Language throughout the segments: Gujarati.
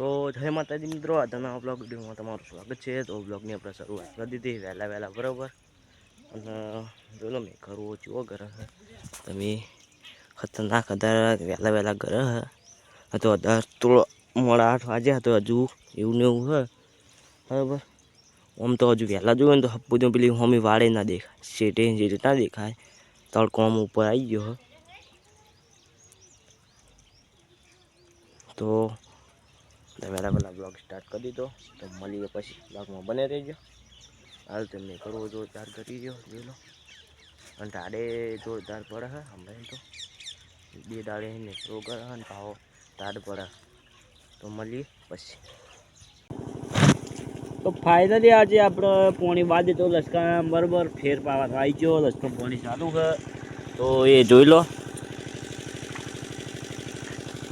તો જય માતાજી મિત્રો, આજના બ્લોગ વિડીયોમાં તમારું સ્વાગત છે। તો બ્લોગની આપણે શરૂઆત કરી દીધી વહેલા બરાબર। અને જોઈ લો મેં ઘર ઓછું ઘર તમે ખતરનાક હતા વહેલા ઘર તો થોડો મોડા 8 વાગ્યા તો હજુ એવું ને એવું હે બરાબર। આમ તો હજુ વહેલા જોયું ને તો બધું પેલી હોમી વાળે ના દેખાય, શેઠે જે ના દેખાય, તડકો આમ ઉપર આવી ગયો હે। તો વહેલા બ્લોગ સ્ટાર્ટ કરી દીધો, તો મળીએ પછી બ્લોગમાં બને રહેજો। હાલ તમે કરવો જોરદાર કરી રહ્યો જોઈ લો, અને ટાડે જોરદાર પડે હે હમણાં તો 2 દાડે ને રોગર ને ભાવો ટાડ પડે। તો મળીએ પછી। તો ફાઇનલી આજે આપણે પોણી બાદ તો લશ્કર બરાબર ફેર પાવા આવી ગયો, લશ્કર પોણી ચાલુ છે। તો એ જોઈ લો,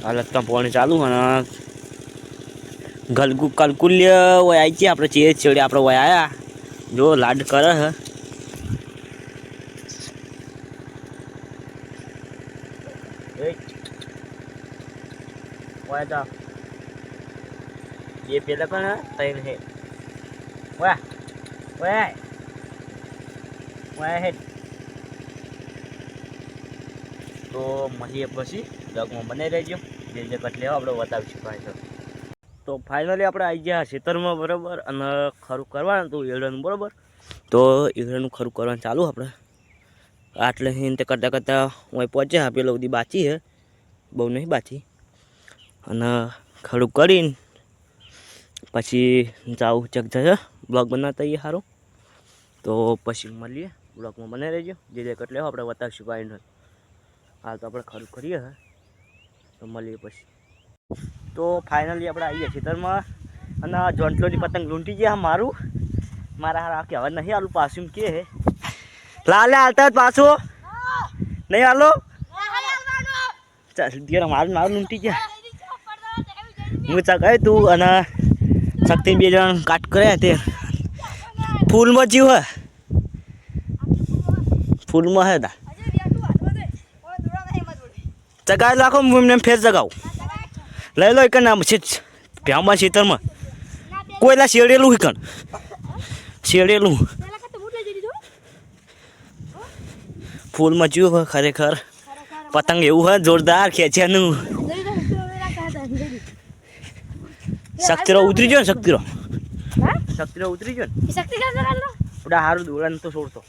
આ લશ્કર પોણી ચાલુ અને કલકુલ્ય ઓય આવી ગયા આપણે ચેડે ચેડે આપણે ઓય આયા જો લાડ કરે હે। ઓય તો ये पेला कौन है तैन है वाह वाह वाह है। तो મળીએ પછી બ્લોગમાં બને રહેજો, જે કટ લેવા આપણે બતાવીશું કાંઈ તો। તો ફાઇનલી આપણે આવી ગયા ખેતરમાં બરાબર, અને ખરું કરવાનું હતું ઈયળનું બરાબર। તો ઈયળનું ખરું કરવાનું ચાલુ આપણે આટલે હિંતે કરતાં કરતાં હું પહોંચ્યા, પેલો બધી બાચી છે, બહુ નહીં બાચી, અને ખરું કરીને પછી જાઉં ચક જશે બ્લોગ બનાવતા એ સારું। તો પછી મળીએ બ્લોગમાં બને રહેજો, જે કટ લેવા આપણે બતાવીશું કાંઈ નહીં। હાલ તો આપણે ખરું કરીએ હે, તો મળીએ પછી। તો ફાઇનલી આપણે આવીએ ખેતરમાં, અને જોન્ટલોની પતંગ લૂંટી ગયા મારું, મારા હારા કહેવા નહીં આલું પાછું કે હે લાલે હાલતા પાછો નહીં હાલો ચાલ મારું લૂંટી ગયા। હું ચકાય તું અને શક્તિ 2 જણ કાટ કર્યા તે ફૂલમાં જીવ હે, ફૂલમાં હે તા ચગાવી રાખો, હું એમને ફેર ચગાવું લઈ લો એક નામ છે ભ્યામાં ખેતરમાં કોઈલા શેડેલું હિકણ શેડેલું ફૂલમાં જીવ હે ખરેખર પતંગ એવું હે જોરદાર ખેંચ્યાનું। શક્તિરો ઉતરી ગયો ને, શક્તિરો ઉતરી ગયો ને, પૂરા હારું દોડાને તો છોડતો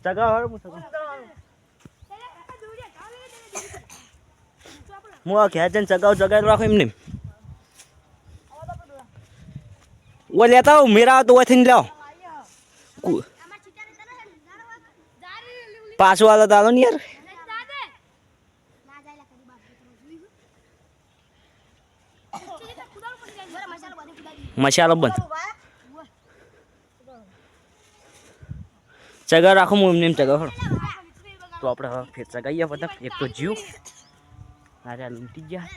ચગાવ હું આ ખેંચે ચગાવ રાખો એમને ઓ લેતા આવો મેરા તો થઈને લાવો પાછું આલો તો આલો ને યાર, મસાલો બંધ ચગા રાખો હું એમને ચગાવ। તો આપણે હવે ફેર ચગાવીએ પતંગ, એક તો જીવ અરે લૂંટી ગયા।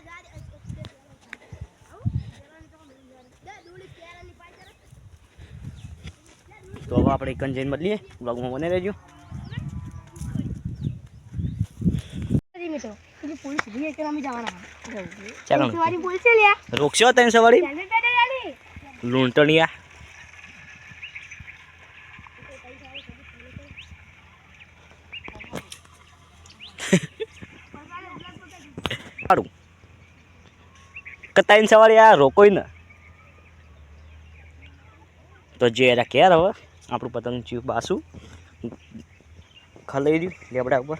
તો હવે આપણે એક જઈને બદલીએ, બ્લોગમાં બને રહેજો। રોકશો તને સવારી લૂંટણિયા સારું કતાઈને સવારી આ રોકોય ને તો જે એરા ક્યારે હવે આપણું પતંગ ચીવ બાસું ખલાઈ રહ્યું લેબડા ઉપર।